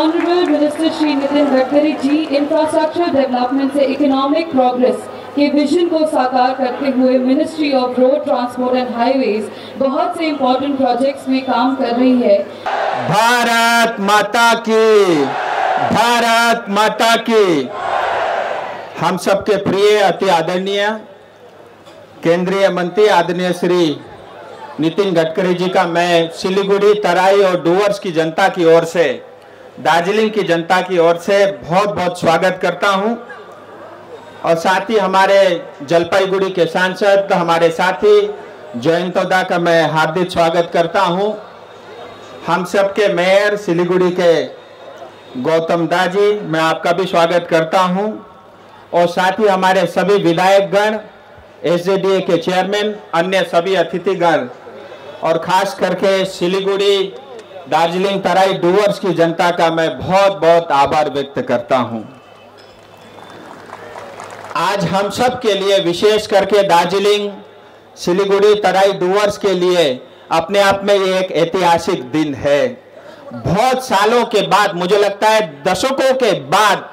Honourable minister Shri Nitin Gadkari जी infrastructure development से economic progress के vision को साकार करते हुए ministry of road transport and highways बहुत से इंपॉर्टेंट प्रोजेक्ट्स में काम कर रही है। भारत माता की, भारत माता की। हम सबके प्रिय अति आदरणीय केंद्रीय मंत्री आदरणीय श्री नितिन गडकरी जी का मैं सिलीगुड़ी, तराई और डूवर्स की जनता की ओर से, दार्जिलिंग की जनता की ओर से बहुत बहुत स्वागत करता हूं। और साथ ही हमारे जलपाईगुड़ी के सांसद हमारे साथी जयंतोदा का मैं हार्दिक स्वागत करता हूं। हम सबके मेयर सिलीगुड़ी के गौतम दा जी, मैं आपका भी स्वागत करता हूं। और साथ ही हमारे सभी विधायकगण, एसजेडीए के चेयरमैन, अन्य सभी अतिथिगण और खास करके सिलीगुड़ी, दार्जिलिंग, तराई, डूवर्स की जनता का मैं बहुत बहुत आभार व्यक्त करता हूं। आज हम सब के लिए, विशेष करके दार्जिलिंग, सिलीगुड़ी, तराई, डूवर्स के लिए अपने आप में ये एक ऐतिहासिक दिन है। बहुत सालों के बाद, मुझे लगता है दशकों के बाद,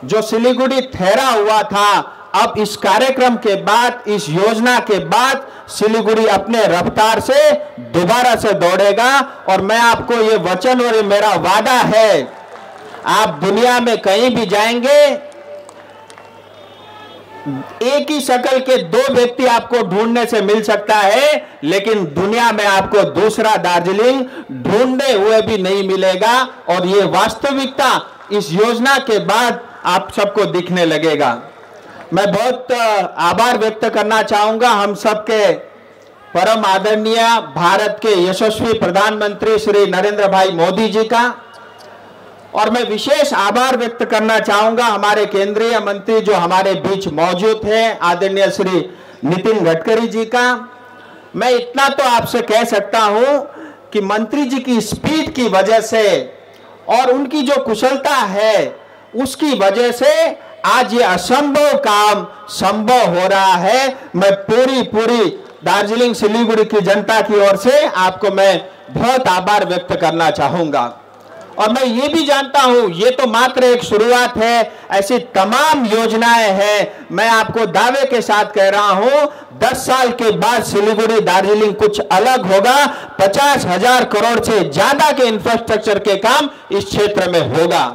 जो सिलीगुड़ी ठहरा हुआ था, अब इस कार्यक्रम के बाद, इस योजना के बाद सिलीगुड़ी अपने रफ्तार से दोबारा से दौड़ेगा। और मैं आपको ये वचन और ये मेरा वादा है, आप दुनिया में कहीं भी जाएंगे, एक ही शक्ल के दो व्यक्ति आपको ढूंढने से मिल सकता है, लेकिन दुनिया में आपको दूसरा दार्जिलिंग ढूंढे हुए भी नहीं मिलेगा। और ये वास्तविकता इस योजना के बाद आप सबको दिखने लगेगा। मैं बहुत आभार व्यक्त करना चाहूंगा हम सबके परम आदरणीय भारत के यशस्वी प्रधानमंत्री श्री नरेंद्र भाई मोदी जी का। और मैं विशेष आभार व्यक्त करना चाहूंगा हमारे केंद्रीय मंत्री जो हमारे बीच मौजूद हैं, आदरणीय श्री नितिन गडकरी जी का। मैं इतना तो आपसे कह सकता हूं कि मंत्री जी की स्पीड की वजह से और उनकी जो कुशलता है, उसकी वजह से आज ये असंभव काम संभव हो रहा है। मैं पूरी दार्जिलिंग, सिलीगुड़ी की जनता की ओर से आपको मैं बहुत आभार व्यक्त करना चाहूंगा। और मैं ये भी जानता हूं, ये तो मात्र एक शुरुआत है, ऐसी तमाम योजनाएं हैं। मैं आपको दावे के साथ कह रहा हूं, 10 साल के बाद सिलीगुड़ी, दार्जिलिंग कुछ अलग होगा। 50,000 करोड़ से ज्यादा के इंफ्रास्ट्रक्चर के काम इस क्षेत्र में होगा।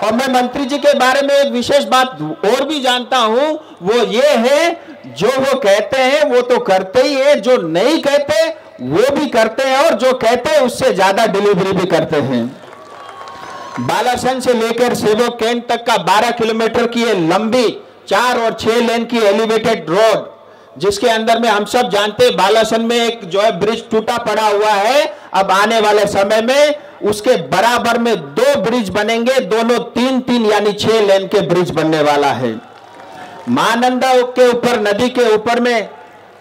और मैं मंत्री जी के बारे में एक विशेष बात और भी जानता हूं, वो ये है, जो वो कहते हैं वो तो करते ही है, जो नहीं कहते वो भी करते हैं, और जो कहते हैं उससे ज्यादा डिलीवरी भी करते हैं। बालासन से लेकर सेवक कैंट तक का 12 किलोमीटर की ये लंबी 4 और 6 लेन की एलिवेटेड रोड, जिसके अंदर में हम सब जानते हैं बालासन में एक जो है ब्रिज टूटा पड़ा हुआ है। अब आने वाले समय में उसके बराबर में 2 ब्रिज बनेंगे, दोनों 3-3 यानी 6 लेन के ब्रिज बनने वाला है। महानंदा के ऊपर, नदी के ऊपर में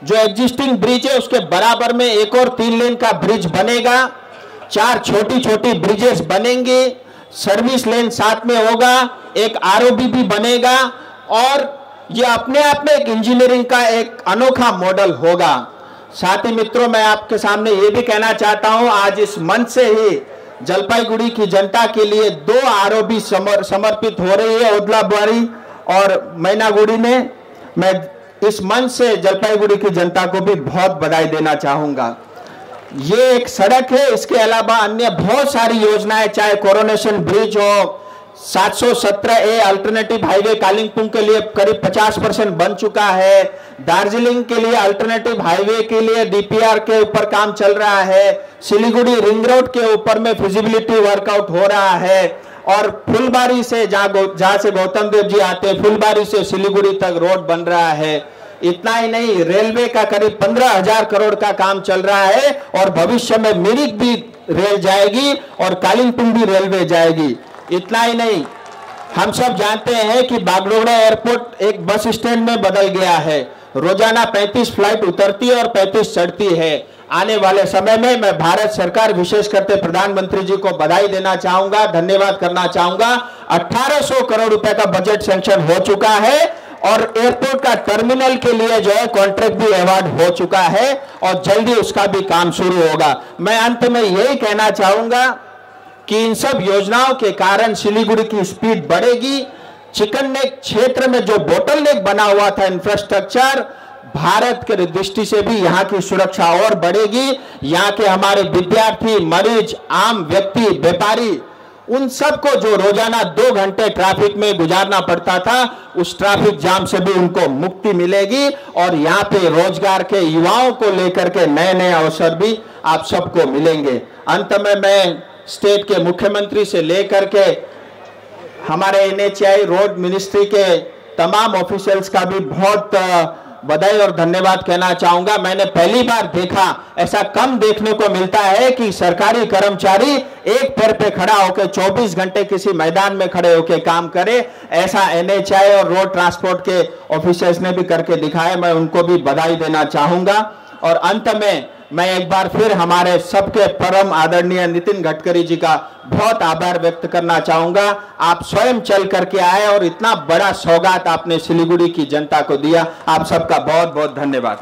जो एग्जिस्टिंग ब्रिज है, उसके बराबर में एक और 3 लेन का ब्रिज बनेगा। 4 छोटी छोटी ब्रिजेस बनेंगे, सर्विस लेन साथ में होगा, एक आरओबी भी बनेगा। और ये अपने आप में एक इंजीनियरिंग का एक अनोखा मॉडल होगा। साथी मित्रों, मैं आपके सामने ये भी कहना चाहता हूं, आज इस मंच से ही जलपाईगुड़ी की जनता के लिए 2 आरओबी समर्पित हो रही है, ओदलाबाड़ी और मैनागुड़ी में। मैं इस मंच से जलपाईगुड़ी की जनता को भी बहुत बधाई देना चाहूंगा। ये एक सड़क है, इसके अलावा अन्य बहुत सारी योजनाएं, चाहे कोरोनेशन ब्रिज हो, 717A अल्टरनेटिव हाईवे कालिंपोंग के लिए करीब 50% बन चुका है। दार्जिलिंग के लिए अल्टरनेटिव हाईवे के लिए डीपीआर के ऊपर काम चल रहा है। सिलीगुड़ी रिंग रोड के ऊपर में फिजिबिलिटी वर्कआउट हो रहा है। और फुलबारी से जहां से गौतम देव जी आते हैं, फुलबारी से सिलीगुड़ी तक रोड बन रहा है। इतना ही नहीं, रेलवे का करीब 15,000 करोड़ का काम चल रहा है। और भविष्य में मिरिक भी रेल जाएगी और कालिंपोंग भी रेलवे जाएगी। इतना ही नहीं, हम सब जानते हैं कि बागडोगरा एयरपोर्ट एक बस स्टैंड में बदल गया है। रोजाना 35 फ्लाइट उतरती है और 35 चढ़ती है। आने वाले समय में मैं भारत सरकार, विशेष करके प्रधानमंत्री जी को बधाई देना चाहूंगा, धन्यवाद करना चाहूंगा। 1800 करोड़ रुपए का बजट सैंक्शन हो चुका है और एयरपोर्ट का टर्मिनल के लिए जो है कॉन्ट्रैक्ट भी अवार्ड हो चुका है और जल्दी उसका भी काम शुरू होगा। मैं अंत में यही कहना चाहूंगा कि इन सब योजनाओं के कारण सिलीगुड़ी की स्पीड बढ़ेगी। चिकन नेक क्षेत्र में जो बोटल नेक बना हुआ था इंफ्रास्ट्रक्चर, भारत के दृष्टि से भी यहाँ की सुरक्षा और बढ़ेगी। यहाँ के हमारे विद्यार्थी, मरीज, आम व्यक्ति, व्यापारी, उन सबको जो रोजाना 2 घंटे ट्रैफिक में गुजारना पड़ता था, उस ट्रैफिक जाम से भी उनको मुक्ति मिलेगी और यहाँ पे रोजगार के युवाओं को लेकर के नए नए अवसर भी आप सबको मिलेंगे। अंत में मैं स्टेट के मुख्यमंत्री से लेकर के हमारे NHAI रोड मिनिस्ट्री के तमाम ऑफिशियल्स का भी बहुत बधाई और धन्यवाद कहना चाहूंगा। मैंने पहली बार देखा, ऐसा कम देखने को मिलता है कि सरकारी कर्मचारी एक पैर पे खड़ा होकर 24 घंटे किसी मैदान में खड़े होकर काम करे। ऐसा NHAI और रोड ट्रांसपोर्ट के ऑफिसर्स ने भी करके दिखाया, मैं उनको भी बधाई देना चाहूंगा। और अंत में मैं एक बार फिर हमारे सबके परम आदरणीय नितिन गडकरी जी का बहुत आभार व्यक्त करना चाहूंगा। आप स्वयं चल करके आए और इतना बड़ा सौगात आपने सिलीगुड़ी की जनता को दिया। आप सबका बहुत बहुत धन्यवाद।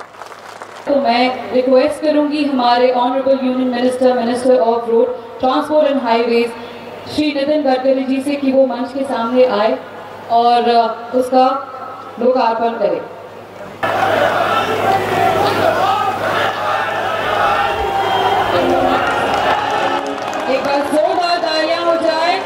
तो मैं रिक्वेस्ट करूंगी हमारे honourable union minister of road transport and highways Shri Nitin Gadkari ji से कि वो मंच के सामने आए और उसका लोकार्पण करें। एक बार जोरदार तालियां हो जाए।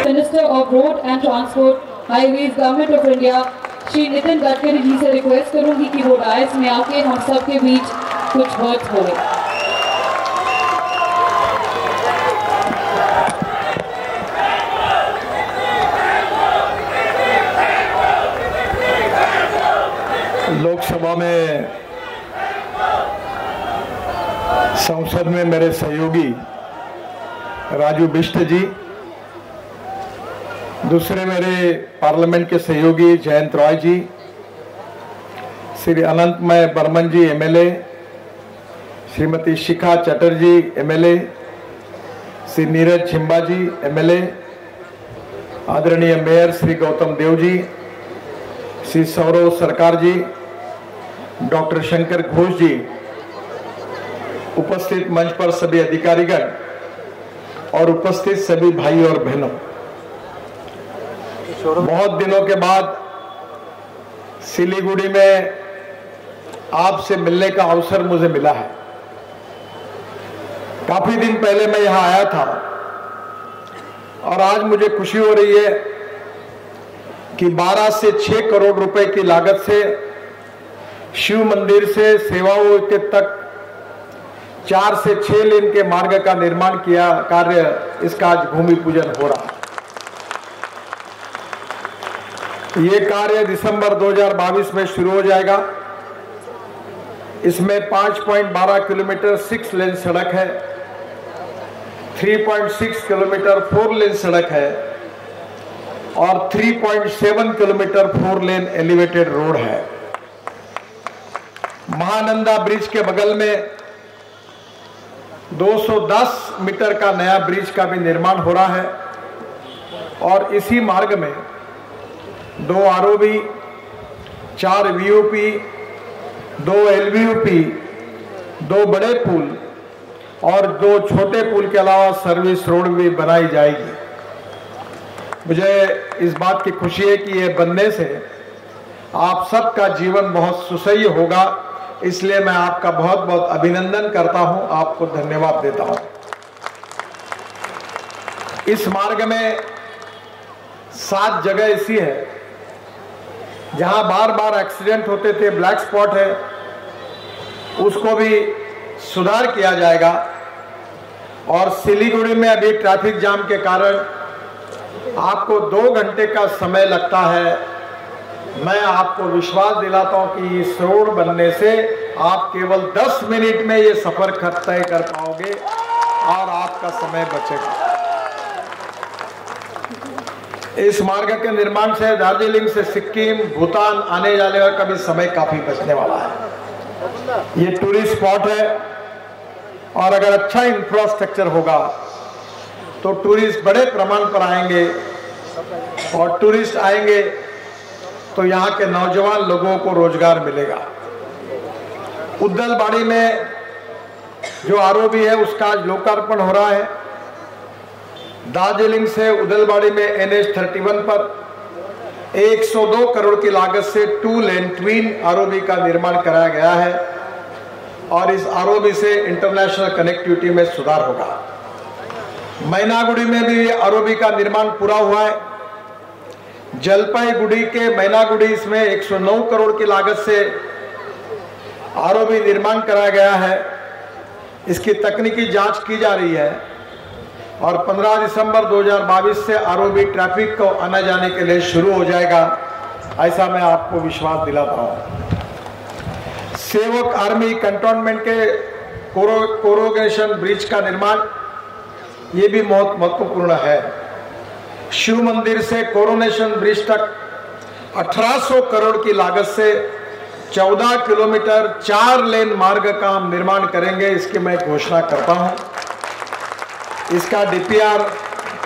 Minister of road and transport highways government of India Shri Nitin Gadkari ji से रिक्वेस्ट करूंगी कि वो डायस में आके हम सब के बीच कुछ वर्ड्स बोले। लोकसभा में संसद में मेरे सहयोगी राजू बिष्ट जी, दूसरे मेरे पार्लियामेंट के सहयोगी जयंत रॉय जी, श्री अनंतमय बर्मन जी MLA, श्रीमती शिखा चटर्जी MLA, श्री नीरज छिंबा जी MLA, आदरणीय मेयर श्री गौतम देव जी, श्री सौरव सरकार जी, डॉक्टर शंकर घोष जी, उपस्थित मंच पर सभी अधिकारीगण और उपस्थित सभी भाई और बहनों, बहुत दिनों के बाद सिलीगुड़ी में आपसे मिलने का अवसर मुझे मिला है। काफी दिन पहले मैं यहां आया था और आज मुझे खुशी हो रही है कि 12 से 6 करोड़ रुपए की लागत से शिव मंदिर से सेवाओं के तक 4 से 6 लेन के मार्ग का निर्माण किया कार्य, इसका आज भूमि पूजन हो रहा है। ये कार्य दिसंबर 2022 में शुरू हो जाएगा। इसमें 5.12 किलोमीटर 6 लेन सड़क है, 3.6 किलोमीटर 4 लेन सड़क है और 3.7 किलोमीटर 4 लेन एलिवेटेड रोड है। महानंदा ब्रिज के बगल में 210 मीटर का नया ब्रिज का भी निर्माण हो रहा है और इसी मार्ग में 2 ROB, 4 VOP, 2 LVOP, 2 बड़े पुल और 2 छोटे पुल के अलावा सर्विस रोड भी बनाई जाएगी। मुझे इस बात की खुशी है कि ये बनने से आप सबका जीवन बहुत सुसह्य होगा, इसलिए मैं आपका बहुत बहुत अभिनंदन करता हूं, आपको धन्यवाद देता हूं। इस मार्ग में 7 जगह ऐसी है जहां बार बार एक्सीडेंट होते थे, ब्लैक स्पॉट है, उसको भी सुधार किया जाएगा। और सिलीगुड़ी में अभी ट्रैफिक जाम के कारण आपको 2 घंटे का समय लगता है। मैं आपको विश्वास दिलाता हूं कि इस रोड बनने से आप केवल 10 मिनट में ये सफर तय कर पाओगे और आपका समय बचेगा। इस मार्ग के निर्माण से दार्जिलिंग से सिक्किम, भूटान आने जाने का भी समय काफी बचने वाला है। ये टूरिस्ट स्पॉट है और अगर अच्छा इंफ्रास्ट्रक्चर होगा तो टूरिस्ट बड़े प्रमाण पर आएंगे और टूरिस्ट आएंगे तो यहाँ के नौजवान लोगों को रोजगार मिलेगा। उद्दलबाड़ी में जो आरओबी है उसका आज लोकार्पण हो रहा है। दार्जिलिंग से उद्दलबाड़ी में NH-31 पर 102 करोड़ की लागत से 2 लेन ट्विन आरओबी का निर्माण कराया गया है और इस आरओबी से इंटरनेशनल कनेक्टिविटी में सुधार होगा। मैनागुड़ी में भी आरओबी का निर्माण पूरा हुआ है। जलपाईगुड़ी के मैनागुड़ी इसमें 109 करोड़ की लागत से आरओबी निर्माण कराया गया है। इसकी तकनीकी जांच की जा रही है और 15 दिसंबर 2022 से आरओबी ट्रैफिक को आने जाने के लिए शुरू हो जाएगा, ऐसा मैं आपको विश्वास दिलाता हूं। सेवक आर्मी कंटोनमेंट के कोरोगेशन ब्रिज का निर्माण ये भी बहुत महत्वपूर्ण है। शिव मंदिर से कोरोनेशन ब्रिज तक 1800 करोड़ की लागत से 14 किलोमीटर 4 लेन मार्ग का हम निर्माण करेंगे, इसकी मैं घोषणा करता हूं। इसका डीपीआर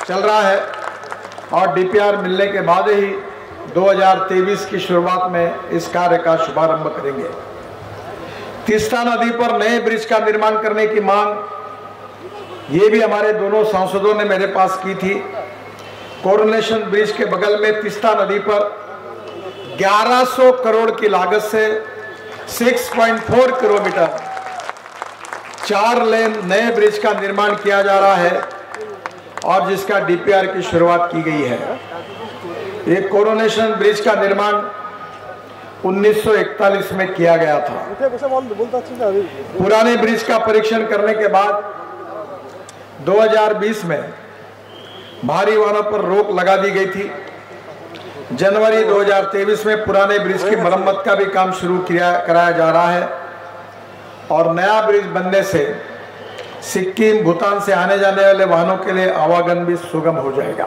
चल रहा है और डीपीआर मिलने के बाद ही 2023 की शुरुआत में इस कार्य का शुभारंभ करेंगे। तीस्ता नदी पर नए ब्रिज का निर्माण करने की मांग ये भी हमारे दोनों सांसदों ने मेरे पास की थी। कोरोनेशन ब्रिज के बगल में तीस्ता नदी पर 1100 करोड़ की लागत से 6.4 किलोमीटर 4 लेन नए ब्रिज का निर्माण किया जा रहा है और जिसका डीपीआर की शुरुआत की गई है। ये कोरोनेशन ब्रिज का निर्माण 1941 में किया गया था। पुराने ब्रिज का परीक्षण करने के बाद 2020 में भारी वाहनों पर रोक लगा दी गई थी। जनवरी 2023 में पुराने ब्रिज की मरम्मत का भी काम शुरू कराया जा रहा है और नया ब्रिज बनने से सिक्किम, भूटान से आने जाने वाले वाहनों के लिए आवागमन भी सुगम हो जाएगा।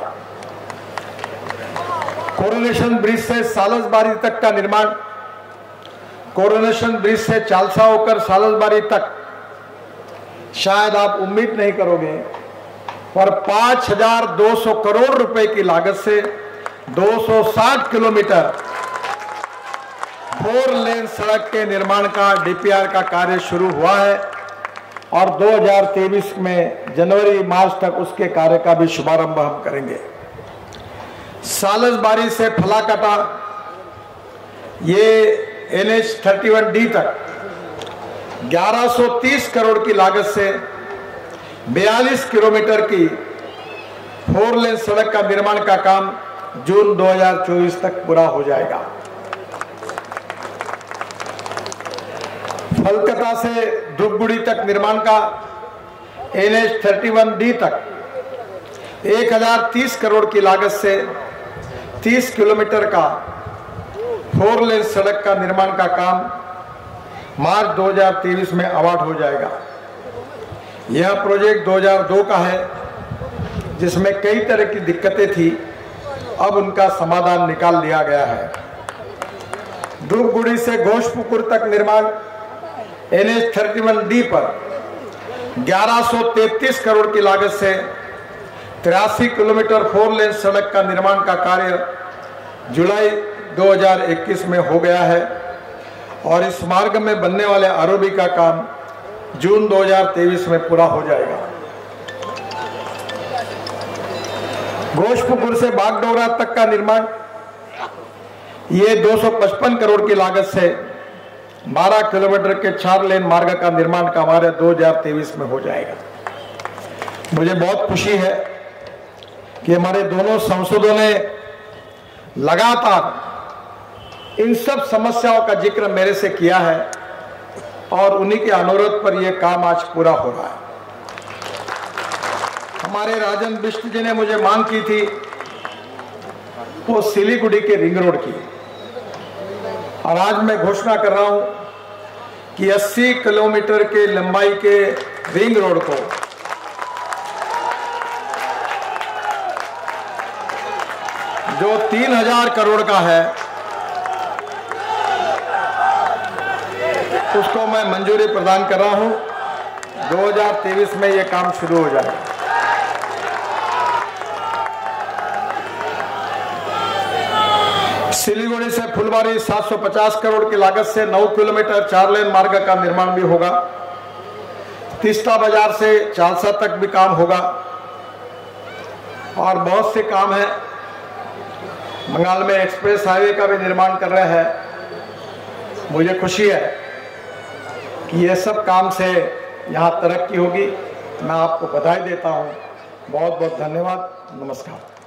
कोरोनेशन ब्रिज से सालसबारी तक का निर्माण, कोरोनेशन ब्रिज से चालसा होकर सालसबारी तक शायद आप उम्मीद नहीं करोगे पर 5200 करोड़ रुपए की लागत से 260 किलोमीटर 4 लेन सड़क के निर्माण का डीपीआर का कार्य शुरू हुआ है और 2023 में जनवरी मार्च तक उसके कार्य का भी शुभारंभ हम करेंगे। सालसबारी से फलाकाटा ये NH-31D तक 1130 करोड़ की लागत से 42 किलोमीटर की 4 लेन सड़क का निर्माण का काम जून 2024 तक पूरा हो जाएगा। फलकता से धूपगुड़ी तक निर्माण का NH-31D तक 1030 करोड़ की लागत से 30 किलोमीटर का 4 लेन सड़क का निर्माण का काम मार्च 2023 में अवार्ड हो जाएगा। यह प्रोजेक्ट 2002 का है जिसमें कई तरह की दिक्कतें थी, अब उनका समाधान निकाल लिया गया है। धूपगुड़ी से घोषपुकुर तक निर्माण NH-31D पर 1133 करोड़ की लागत से 83 किलोमीटर 4 लेन सड़क का निर्माण का कार्य जुलाई 2021 में हो गया है और इस मार्ग में बनने वाले आरओबी का काम जून 2023 में पूरा हो जाएगा। घोषपुकुर से बागडोगरा तक का निर्माण ये 255 करोड़ की लागत से 12 किलोमीटर के 4 लेन मार्ग का निर्माण का कार्य 2023 में हो जाएगा। मुझे बहुत खुशी है कि हमारे दोनों सांसदों ने लगातार इन सब समस्याओं का जिक्र मेरे से किया है और उन्हीं के अनुरोध पर यह काम आज पूरा हो रहा है। हमारे राजन बिष्ट जी ने मुझे मांग की थी वो सिलीगुड़ी के रिंग रोड की, और आज मैं घोषणा कर रहा हूं कि 80 किलोमीटर के लंबाई के रिंग रोड को जो 3000 करोड़ का है उसको मैं मंजूरी प्रदान कर रहा हूं। 2023 में ये काम शुरू हो जाएगा। सिलीगुड़ी से फुलबारी 750 करोड़ की लागत से 9 किलोमीटर 4 लेन मार्ग का निर्माण भी होगा। तीस्ता बाजार से चालसा तक भी काम होगा और बहुत से काम है। बंगाल में एक्सप्रेस हाईवे का भी निर्माण कर रहे हैं। मुझे खुशी है कि ये सब काम से यहाँ तरक्की होगी। मैं आपको बधाई देता हूँ। बहुत बहुत धन्यवाद। नमस्कार।